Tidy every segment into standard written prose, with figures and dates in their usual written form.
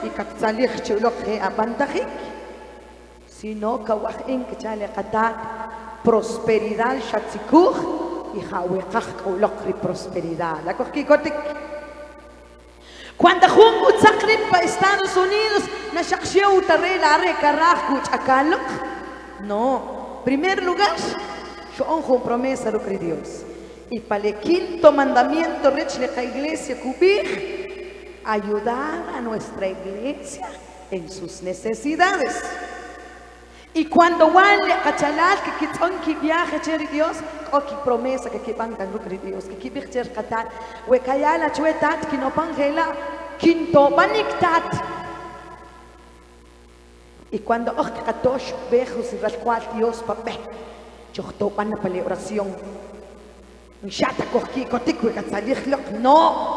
y kaktzalij chulok he abantajik, sino kawajin kachale katat prosperidad shatzikuj y hawekaj kaulokri prosperidad. La kotik. Cuando jungo tzakri para Estados Unidos, na shakshiu tarre la re karaj kuch akalok. No, primer lugar, yo hongo promesa lo que Dios. Y para el quinto mandamiento, rech la iglesia cubir, ayudar a nuestra iglesia en sus necesidades. Y cuando vale cachalal que quiton que viaje cher Dios, o que promesa que van a lucrar Dios, que viaje catar, o que haya la chuetat que no pangela, quinto banictat. Y cuando os catosh vejos y rascual Dios papé, yo to van para la oración. Nshata coqui cotico y catsalich loc no.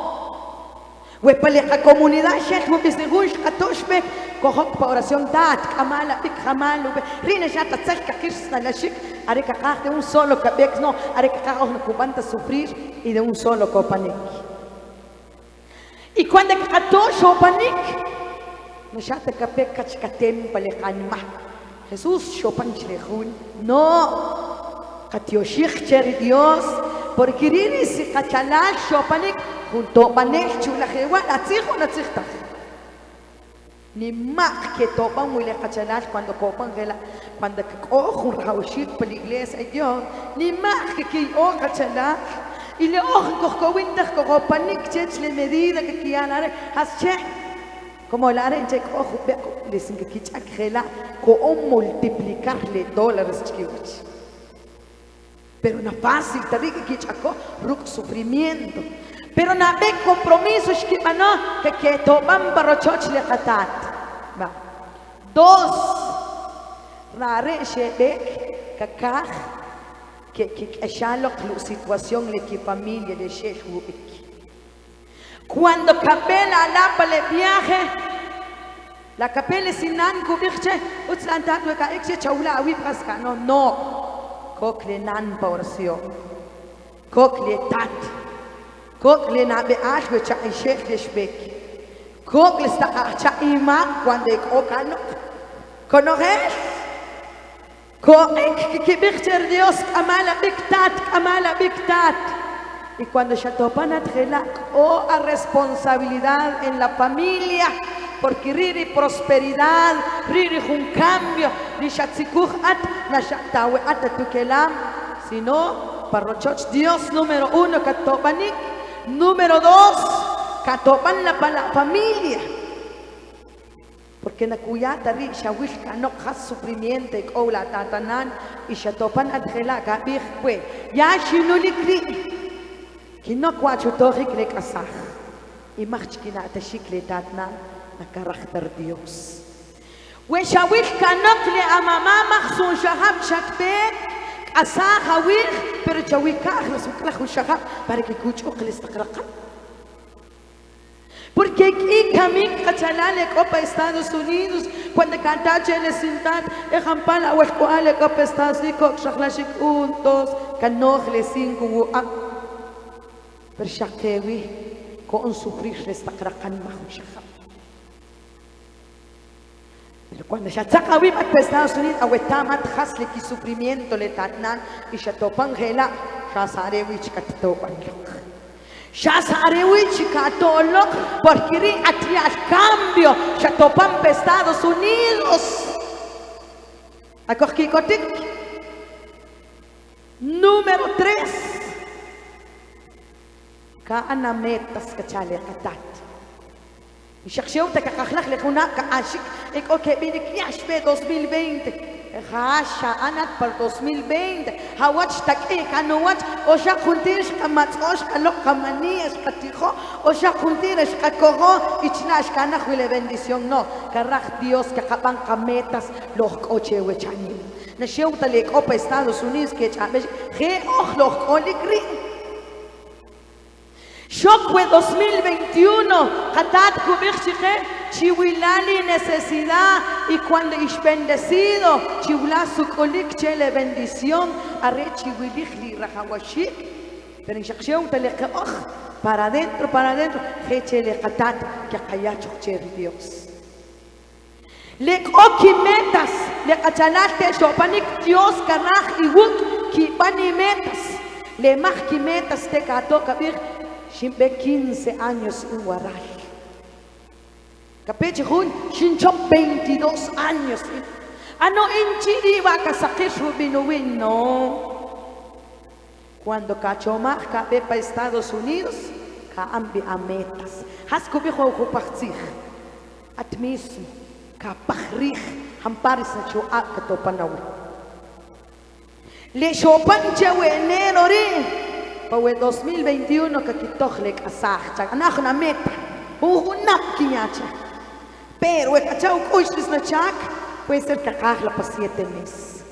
O para la comunidad shech mo bisnegush catosh be cohok para oración tat kamala bik kamalu be rina shata tzalka kirsna la shik areka kah de un solo cabek no areka kah no cubanta sufrir y de un solo copanik. Y cuando catosh o panik nshata cabek kachkatem palekanma Jesús shopan chlejun no katioshich cher Dios porque riri si kachalal shopanik junto panel chula jewa atzijo na tzihta ni mak que topan muy le kachalal cuando copan gela cuando cojo un raushit para la iglesia Dios ni mak que o kachalal y le ojo cohcowinta copanik chech le medida que kianare hasche como la arenche cojo le sin que kichak gela co multiplicarle dólares chiquich. Pero no fácil, te digo que chaco, ruk sufrimiento. Pero no ve compromiso, que toman barochoch le catat. Va. Dos, rare shebek, kakaj, que echalo la situación le que familia le shehubik. Cuando capela alapa le viaje, la capela sinan kubirche, utslantat weka exe chaula awi praska, no. Kokle nan porción, kokle tat, kokle na be ashwe cha ishek deshbek, kokle sta cha ima cuando ek okano, conoces, koek que bichter Dios kamala biktat, y cuando ya topan atrela o a responsabilidad en la familia. Porque riri prosperidad, riri un cambio, ni shatzikuj at, na shaktawe at tukelam, sino parrochoch Dios número uno katopanik, número dos katopan la familia. Porque na kuyata ri shawish kanok has sufrimiento y koula tatanan y shatopan atjela kabih kwe, ya shinulikri, kino kwachutorik le kasach, y machkina atashik le tatnan. Na carácter Dios. Weshawil kanok le amamá maxun shahab shakbek asah hawil pero chawil kahla suklah shahab para que kuchu khlis taqraqa. Porque aquí camino cachalale copa Estados Unidos cuando cantache le sintat ejampala o escuale copa Estados Unidos shaklashik untos kanoj le cinco pero shakewi con sufrir les taqraqan maxun shahab. Pero cuando ya saca viva a Estados Unidos, aguetamat hasle ki sufrimiento le tatnan y ya topan gela, ya sarewich kattopan lok. Ya sarewich katolok porque ri ati al cambio, ya topan Estados Unidos. Akorkikotik. Número 3. Kaana metas kachale katat. Shaksheu te kakhlak le kuna ka ashik ek okay binik yash be 2020 hasha anat par 2020 hawach tak ek anwach o shakuntish kamatsosh kalok kamanias katijo o shakuntish kakogo ichnash kana khule bendición no karaj Dios que kapan kametas los coche wechani na sheu te le copa Estados Unidos que chabe ge och los olikri Shokwe 2021, Katat Kubirchiche, Chihuilali necesidad y cuando es bendecido, Chihuila su coliche le bendición, Arre Chihuilich Rahawashik, pero en Shaksheu te le para adentro, Heche le Katat, que Kayacho Cher Dios. Le metas, le cachalaste shopanik Dios caraj y wuk kipani metas. Le mahki metas te cato kabir shimbe 15 años en Guaral. Capeche jun shinchop 22 años. Ano enchiri va kasakishu binuwin no. Cuando cachomach cabe para Estados Unidos, caambi a metas. Haskubijo okupachich. At mismo, kapachrich, hamparis na chua katopanawi. Le chopanche we enero rin. Pawe 2021 kakitoch kasach. Anach na meta. Uhunap kinyacha. Pero we kachau kushlis na chak. Puede ser kakajla para 7 meses.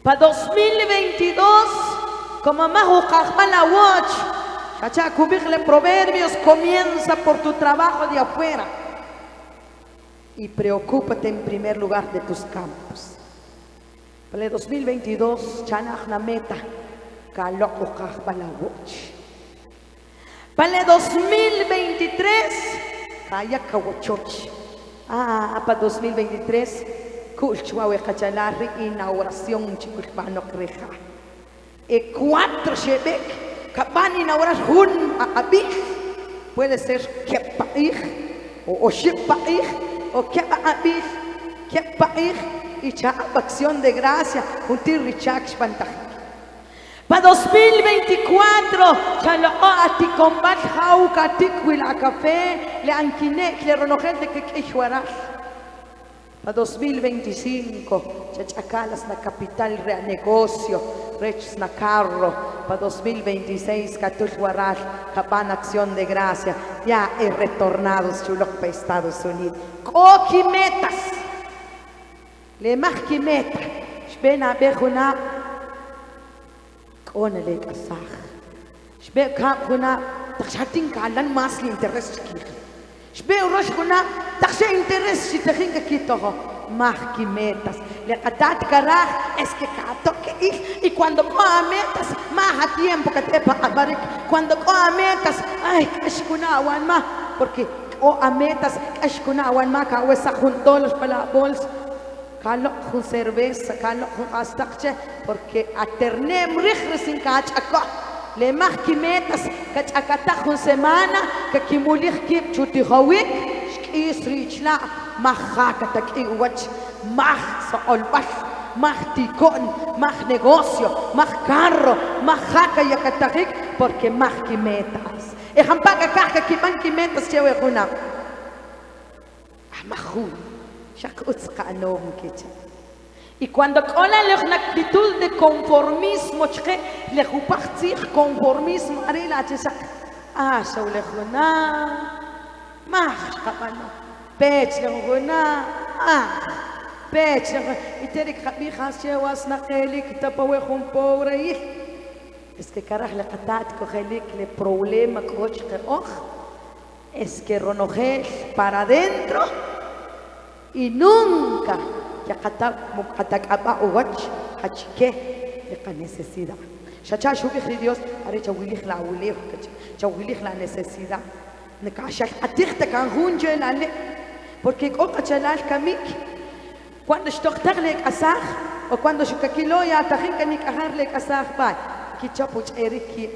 Para 2022, como Majo Kajmala Watch, Chachacubijle Proverbios, comienza por tu trabajo de afuera y preocúpate en primer lugar de tus campos. Para el 2022, Chanajna Meta, Kaloko Kajmala Watch. Para el 2023, Kayaka Wachoch. Para 2023, Kulchwawe Kachalari, inauguración Chikulpano Creja. E 4 Shebek, Kapan inaugurar Hun Abij, puede ser Kepaij, o Shepaij, o Kepa Abij, Kepaij, y Chapa Acción de Gracia, Juntir Richak Spantaj. Para 2024, Chalo Ati Combat Hauka Tikwila Café, le Anquinek, le Ronogente que Quechuaras. Para 2025, Chachacalas na capital rea negocio, Rechs na carro. Para 2026, Catuchuaras, Cabana Acción de Gracia, ya he retornado Chulok para Estados Unidos. Coqui metas, le mahki meta, Shbena Bejuna. Ona le kasach. Shbe ka kuna takshatin kalan mas li interes kir. Shbe urosh kuna takshe interes si tejinga kitoho. Mahki metas. Le katat karaj es que kato que y cuando coa metas más a tiempo que te pa abarik. Cuando coa metas ay kashkuna wan ma porque coa metas kashkuna wan ma ka wesa junto los palabols. Calo con cerveza, calo con astache, porque a ternem sin cachaco, le más que metas, cachacata con semana, que kimulich kip chutihawik, skis richla, majaca takiwach, maj sa olbash, maj ticón, maj negocio, maj carro, majaca yakatahik, porque más que metas. Ejampaca caja que van que metas chewe juna. Amaju. Y cuando con la actitud de conformismo, le jupachich conformismo, arila chesa, shaulejuna, mach kapano, pech lejuna, pech, y terik habijas llevas na kelik tapawe un pobre. Es que caraj le catat cogelik le problema coche que es que ronojel para adentro. Y nunca ya katak uwach hachike la necesidad. Chacha shubih Dios are chawilih la uleh chawilih la necesidad. Nekashak atirte kan hunje la le porque oka chalal kamik cuando shtokhtarlek asach o cuando shukakilo ya tahinka nikaharlek asach ba kichapuch eriki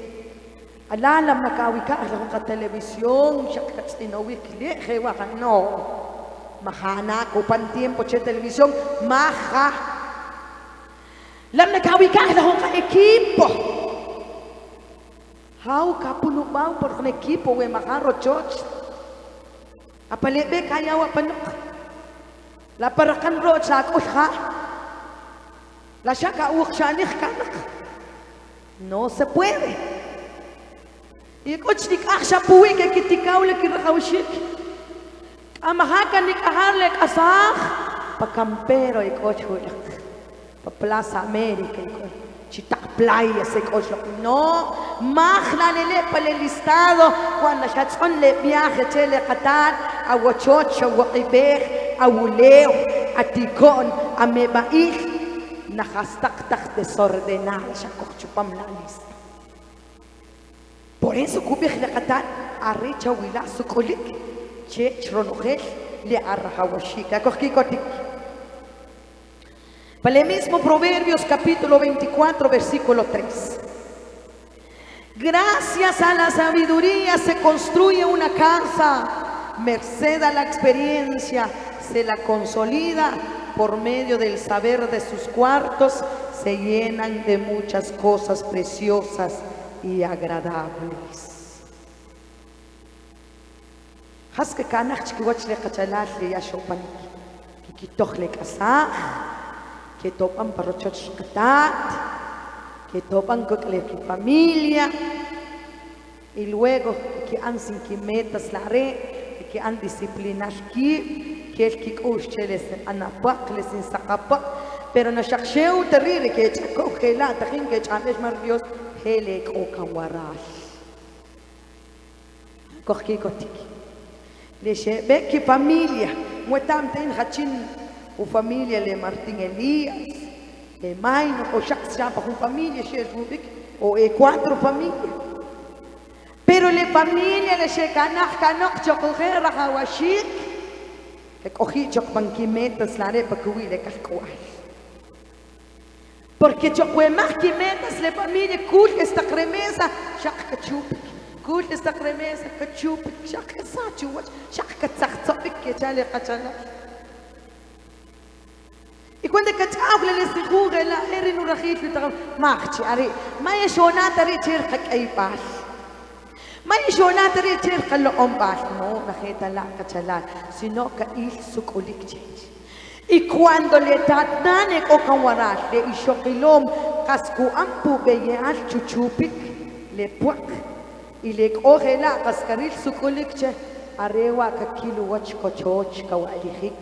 alalam nakawika la televisión shakats inawik le jewa no. Mahana, ocupan tiempo, che televisión, maja. Lam nakawikah lahong ka equipo. How kapulubao por un equipo, we maharo church. Apalebe kaya wa panok. La parakan ro sa akosha. La shaka ukshanih kanak. No se puede. Y cochnik aksha puwi que kitikaule kirakawshik. Amahaka ni kaharle kasah pa campero y cochulak pa Plaza América y chitak playa se cochulak no mahla lele pa el listado cuando chatson le viaje chele qatar a wachocho waqibeh a wuleo a tikon a mebaih nakastaktak desordenada sa cochupam la lista. Por eso kubih le qatar a richa wila su kolik che chronogel le arrajawashika. Para el mismo Proverbios capítulo 24, versículo 3. Gracias a la sabiduría se construye una casa, merced a la experiencia se la consolida, por medio del saber de sus cuartos se llenan de muchas cosas preciosas y agradables. Haske kanach chikwach le kachalal le yashopan kikitoch le kasach que topan parochoch katat que topan con la familia y luego que han sin que metas la re que han disciplinas que el que cocheles anapakles sin sacapak pero no shaksheu terrible que chaco que la tajin que chames mardios hele o kawarash coqui cotiki le ve que familia muetam ten hachin o familia le Martín Elías de Maino o Shakshapa con familia o 4 familias. Pero la familia le shekanach kanok chokoger rahawashik que cogí chokpanquimetas la repa kuile kaskual. Porque chokuemach quimetas la familia kul esta cremesa shakachupik kul esta cremesa kachupik shakasachuach shakatzachtzopik que chale kachala. Y cuando cachable les dijo la erin urajit marchi ari ma yeshonat ari cherkhak ay pas ma yeshonat ari cherkhal lo ombas no la jeta la cachala sino que il sukulik change. Y cuando le tatane o kawarash le ishokilom kasku ampu beyal chuchupik le puak y le cogela kaskaril sukulik che arewa ka kilo wach kochoch kawalihik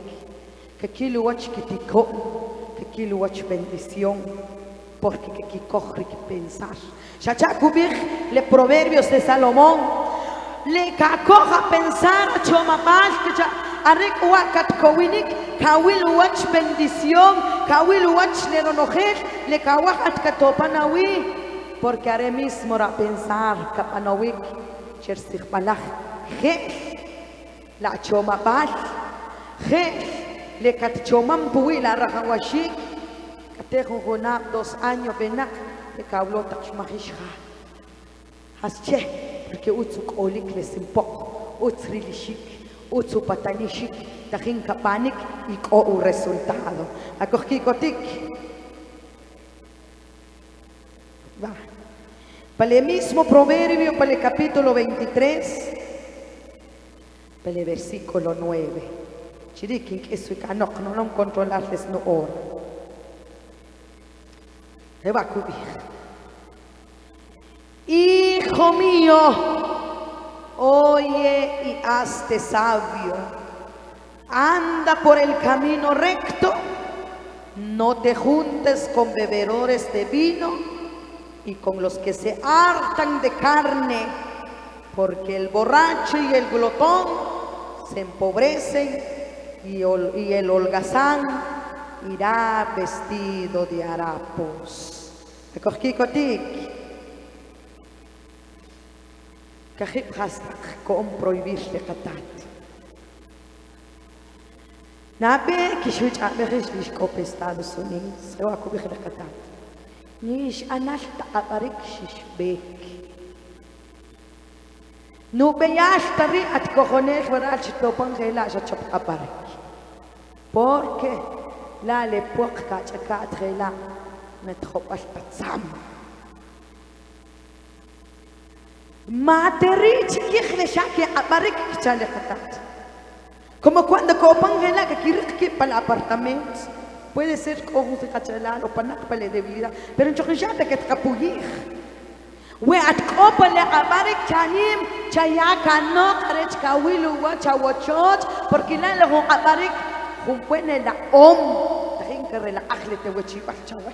que kilo wach kitiko, que kilo wach bendición, porque que coge que pensar. Shachakubich le proverbios de Salomón le cacoja pensar chomabal que ya arekuakat kowinik kawil wach bendición kawil wach le ronojer le kawahat katopanawi porque haré mismo a pensar kapanawik chersich balach la chomabal le catchomam pui la rahawashik katejo gonab 2 años benak le kablo tachmahisha hasche porque utsuk olik le simpok utrilishik utsupatanishik tajin kapanik y o resultado akokikotik va para el mismo proverbio para el capítulo 23 para el versículo 9. Chirikin que eso canok no lo controlarles no ora. Le va a cubrir. Hijo mío, oye y hazte sabio. Anda por el camino recto. No te juntes con bebedores de vino y con los que se hartan de carne, porque el borracho y el glotón se empobrecen y el holgazán irá vestido de harapos. Akokikotik. Kahip hastak con prohibirle katat. Nabe kishuch abegish lishkop Estados Unidos. Se va a cubrir la katat. Nish anashta aparik shishbek. No veas tari at cojones varach topan gela chop aparik. Porque la le puerca chacat gela metropal patsam. Materich kichle shaki aparik chale katat. Como cuando copan gela que kirki para el apartamento. Puede ser como se cachalal o panak para la debilidad. Pero en chojishata que trapuyir. وأتقبل أبارك تانيم تيا كانوك أريد كويلو وتشوتشوت porque لا له أبارك هم بين الأم تهين كره الأخلة توجي بحشوا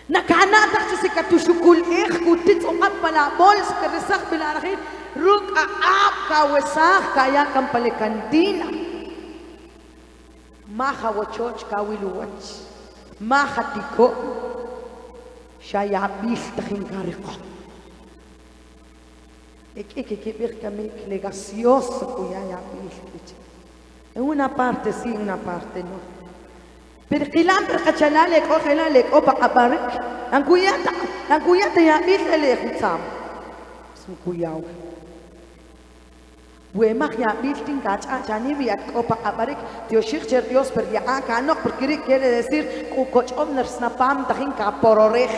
نكانا تحسي كتشكل إخ كتيت أقبل بولس كرسخ بالأرخير روك أب كوسخ كيا كم بالكندينا ما خوتشوت كويلو وتش ما خديكو شايعبيل تخين كارقة. إك بيركمك لغاسيوس ويا يعبيل. En una parte sí, en una parte no. Pero quilan per cachalale, cogelale, opa aparek. Anguyata ya bitlele hutsam. Sum kuyau. Wemach ya biltin gacha chani viak opa aparek. Dios shikcher Dios per ya no porque quiere decir kukoch omner snapam tahin kapororech.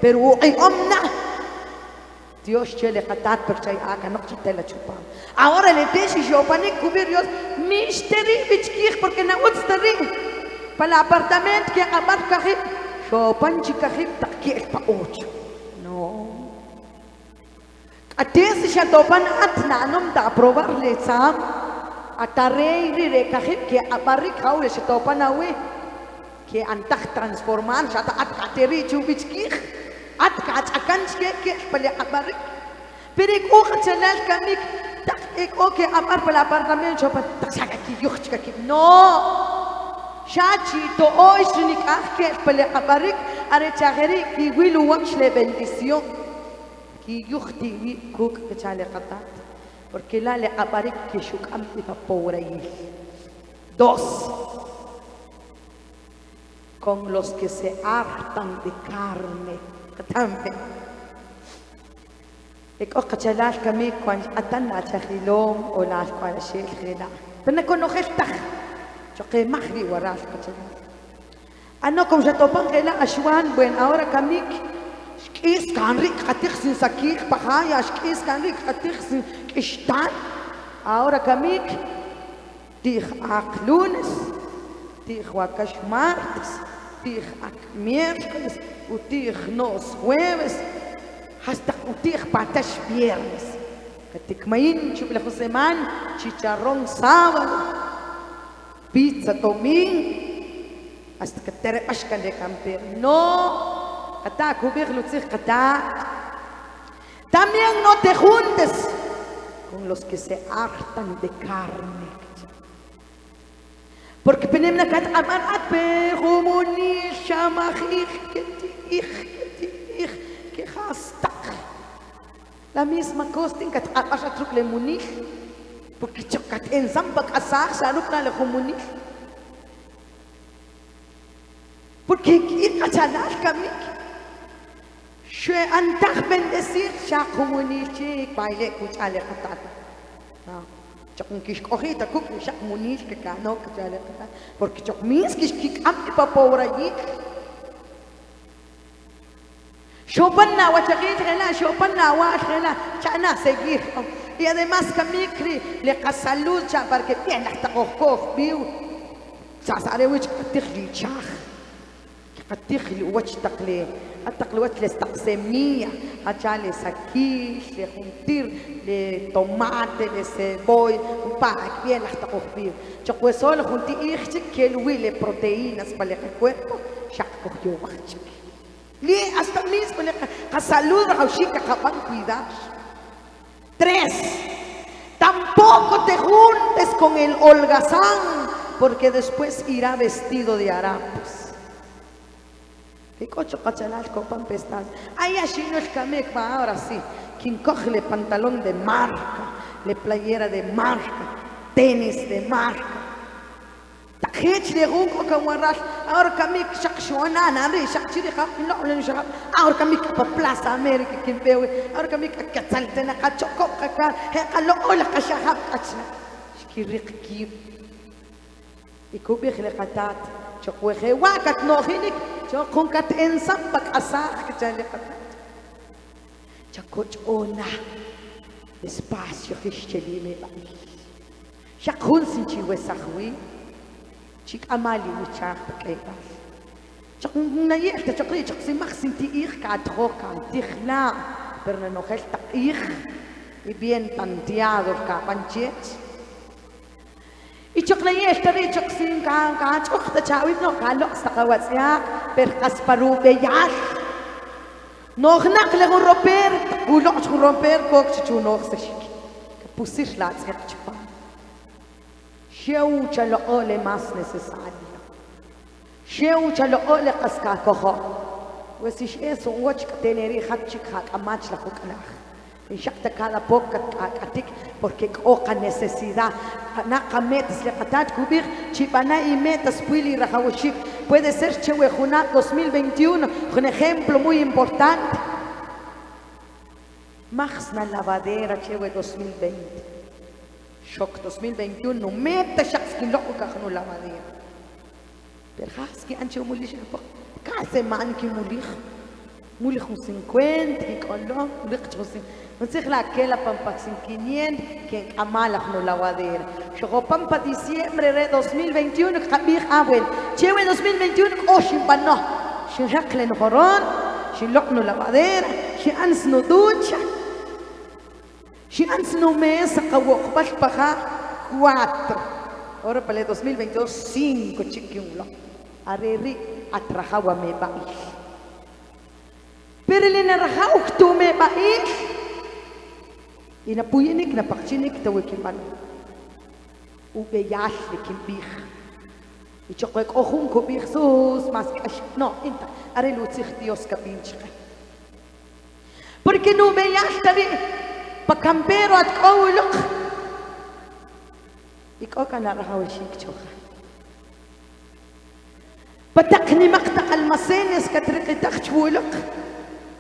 Pero ay omna. Dios chele qatat per chay aka no chitela chupam. Ahora le teshi shopanik kubir Dios misteri bichkich porque na utsteri. Para apartamento que abar kahib shopan chikahib takki pa ocho. No. Atesi sha topan at nanom da aprobar le sam atarei re kahib que abarik haule sha topan awe que antah transformar sha at kateri chubichkich. At akan ke pala abarik pero ko kachalal kamik tak okay amar pala apartamento chopan tak saga ki yuchka ki no shachi to hoy sunik ke pala abarik are chageri ki wilu wach le bendición ki yuchti wi kuk kachale qatat porque la le abarik ki shukam pa pobre. Dos, con los que se hartan de carne. También. Chalal kami cuando atan achilom o las cual shel khila. Pero no conozca. Yo que magri waras chalal. Ano como ya topan khila ashwan buen ahora kami es canrik khatix sin sakik pahaya es canrik khatix sin ishtan. Ahora kami dich lunes, dich wakash martes, dich miércoles. Utig nos jueves hasta utig patas viernes. Katikmain chuplejo semana, chicharrón sábado, pizza domingo, hasta que te repascan de camper. No, kata kubir lutzig kata. También no te juntes con los que se hartan de carne. Porque penemos kat amarat pe humoni shamachich que hastak la misma cosa en kat apachatruk le munich porque chokat en zambak asach sharuk na le humoni porque ir kachalal kamik shwe antach bendecir shak humoni chik baile kuchale katat Chokun kish kohita kuk shak munish ke kano kachale kata porque chok mis kish kik am pa pobre allí shopanna wa chaqit khela shopanna wa khela chana seguir y además kamikri le qasalud cha porque bien hasta qof biu sa sare wich katikli chakh katikli wach taqli التقلوات للتقسيمية هتشالي سكيش لخنطير لطماطة لسبوي وباك bien hasta coger chakwe solo junti ichik kelwi le proteínas para el cuerpo chakko yo bachik li hasta mismo le salud a chica capan cuidar. Tres, tampoco te juntes con el holgazán porque después irá vestido de harapos. Cocho cachalal copan pestas. Ay, así no es camek va ahora sí. Quien coge le pantalón de marca, le playera de marca, tenis de marca. Tajech le gungo kawaras. Ahora camek shakshuana nari shakchiri khap no le shakap. Ahora camek pa Plaza América quien veo. Ahora camek kataltena kachoko kaka. Hekalo ola kashahap kachna. Shkiriqki. Ikubi khleqatat. Chokwe wakat no hinik. Chokon kat ensam bak asah kejale katat. Chakoch ona espacio khicheli me bai. Chakun sinchi wesahwi. Chik amali wichak pakeba. Chakun na yekta chakri chaksi maksinti ich ka trokan tikhla pero no gelta ich y bien tanteado ka panchet. Y chokla estaría choksin ka chokta chawit no kalo sakawasya per kasparu beyash no nakle romper kok chuno seshik pusish la tsechpa sheucha lo ole más necesario sheucha lo ole qaska koho wesish eso wach teneri khatchik hak amach la khuknakh Inshakta cada poca atik porque oca necesidad. Naca metas le patat cubir chipana y metas puili rajawashik. Puede ser Chewejuna 2021 un ejemplo muy importante. Maxna lavadera Chewe 2020. Shock 2021 no meta shakskin loco no lavadera. Pero haski anche mulish cada semana que mulich 50 y colón mulich 50. No se la que la pampa 500 que amala no lavadera. Llegó pampa diciembre de 2021 que cambió abuel. Chewe 2021 oshin bano. Shin raklen horon, shin lock no lavadera, shin ans no ducha. Shin ans no mesa kawok pas paja 4. Ahora para el 2022 5 chiquiulo. Areri atrajawa me bail. Pero le narajau tu me bail. Y na puyenik na pakchinik tawikiman. Ubeyal likimbih. Y chokwek ojun kubih sus mas kash. No, inta. Are lutzich Dios kapinchka. Porque no ubeyal tari pakampero at kawulok. Ikaw ka narajau shik choka. Patakni maktak almacenes katrikitak chwulok.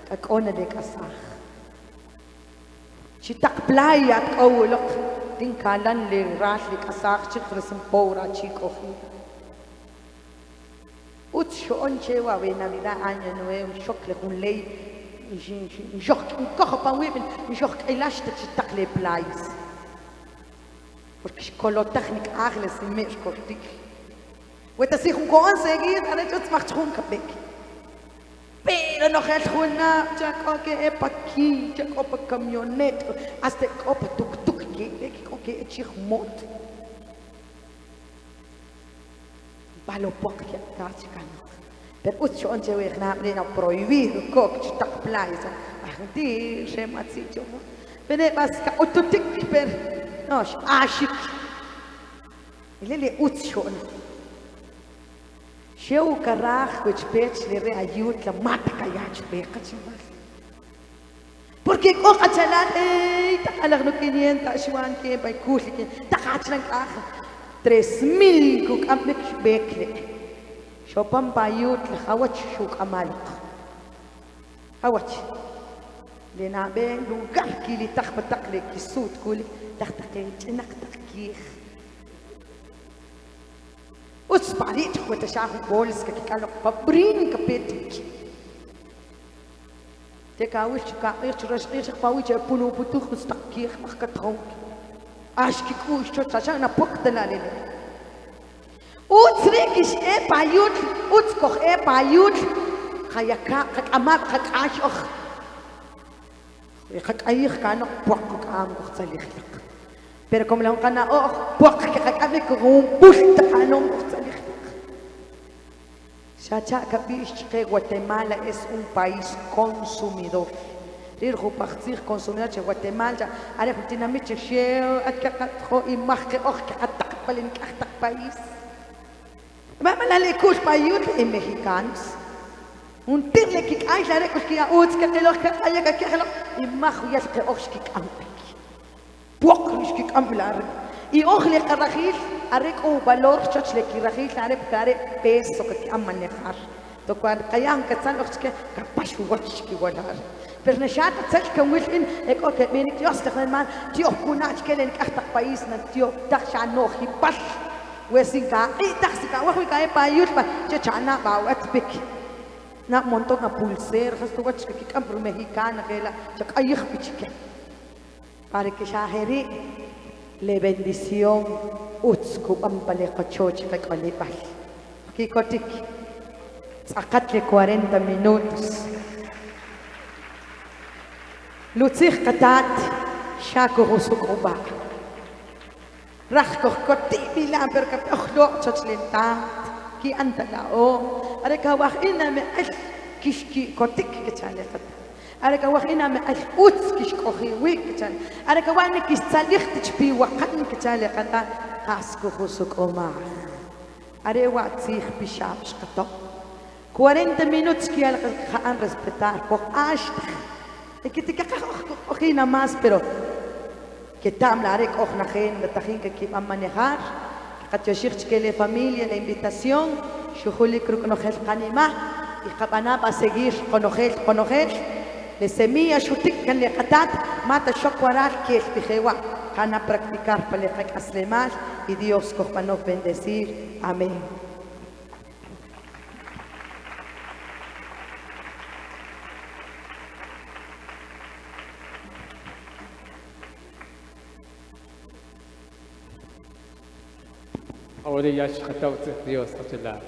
Kakona de kasah. Chitak playa at kawulok. Tingkalan le ras le kasah chikresim pora chikofi. Utshoon chewa we Navidad año nuevo shokle kun lei. Shok kocha pa wibin shok elashta chitak le playas. Porque shkolo technik agles in mesh kortik. Weta sich conseguir, a veces macht schon kapek. Pero no es una chaco que es pa aquí, chaco pa camioneta, hasta copa tuk que es chihmot. Balo poc que casi cano. Pero ucho onche we na plena prohibido coc chitak playa. Ahdi se matsito. Pero baska ototik per no, ashik. Ilele ucho. Sheu caraj which pech le reayut la mata kayach beca chimal. Porque coca chalan tacalag no 500 shwan que by kush que takachlan caja 3000 kuk amnek bekle. Shopam bayut le hawach shuk amalq. Hawach. Lena be lugar ki li takhbatak le kisut kuli takhtakay chinak takih. Utsparit kweta shahu bolis ka kikalo pabrin kapetik. Teka wish ka ich pawi che punu putuk stakir makatong. Ashki kush chocha na pokdalale. Utsrekish e payut utskoch e payut khayaka amak khakashokh. Khak ayikh kanok pokuk am khsalikh. Pero como la uncana porque acabe con un pusta anong Chacha capish que Guatemala es un país consumidor. Rirjo partir consumidor de Guatemala, Argentina miche sheo atkaatjo y marque que atakpal en cada país. Vamos a le kush payut en mexicanos. Un tirle que hay la recos que uts que lo que hay que y majo ya que oski campi. Poco que cambiar y ogle carajil arreco valor chochle que rajil arep care peso que manejar to cuando cayan que están los que capaz watch que volar pero nechat tsal que within eco que menik dios te man tío kunach que en cada país na tío tacha no hipas wesinga y taxika wa ka pa yutpa chana ba watbik na montón na pulser has to watch que campro mexicana que la chak ayikh bichike para que shaheri le bendición utsku ampale qachoch ka qalibal kikotik saqat le 40 minutos lutzikh qatat shako rusukuba rakhko kotibi la berka akhlo chachlenta ki anta lao areka waxina me kishki kotik kechalefat areka waxina me uts kishkohi wikchan areka wani kisalicht chpi waqan kechalefata qasko rusukuma are watzikh bishapsh qato 40 minutos que al respetar por hasta Y que te caca ojina más, pero que tam la arek ojnajen, la tajin que van manejar, que que la familia, la invitación, shujuli creo que no es canima, y cabana va a seguir con ojel, le semilla shutik kan le katat, mata shokwaral que es pijewa, van a practicar para le aslemal, y Dios nos bendecir. Amén. Ahora ya shkatautzit Dios atila.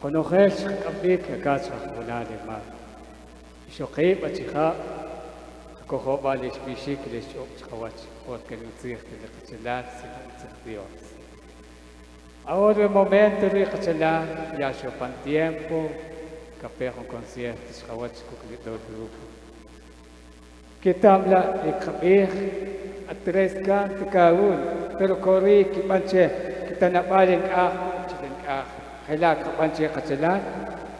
Konochesh kabik yakas khunale ma. Shoqib achiha koho balish bishik lish chkhawach porque no tsir que le khachelat sin Dios. Ahora el momento de khachelat ya shopan tiempo café con concierto chkhawach kuklito grupo. Kitabla ikhabih a tres cantos cada uno, pero corrí que manche kita nak balik chicken helak manche kachelat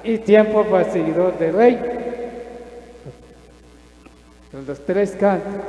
y tiempo para seguidor del rey. Los tres cantos.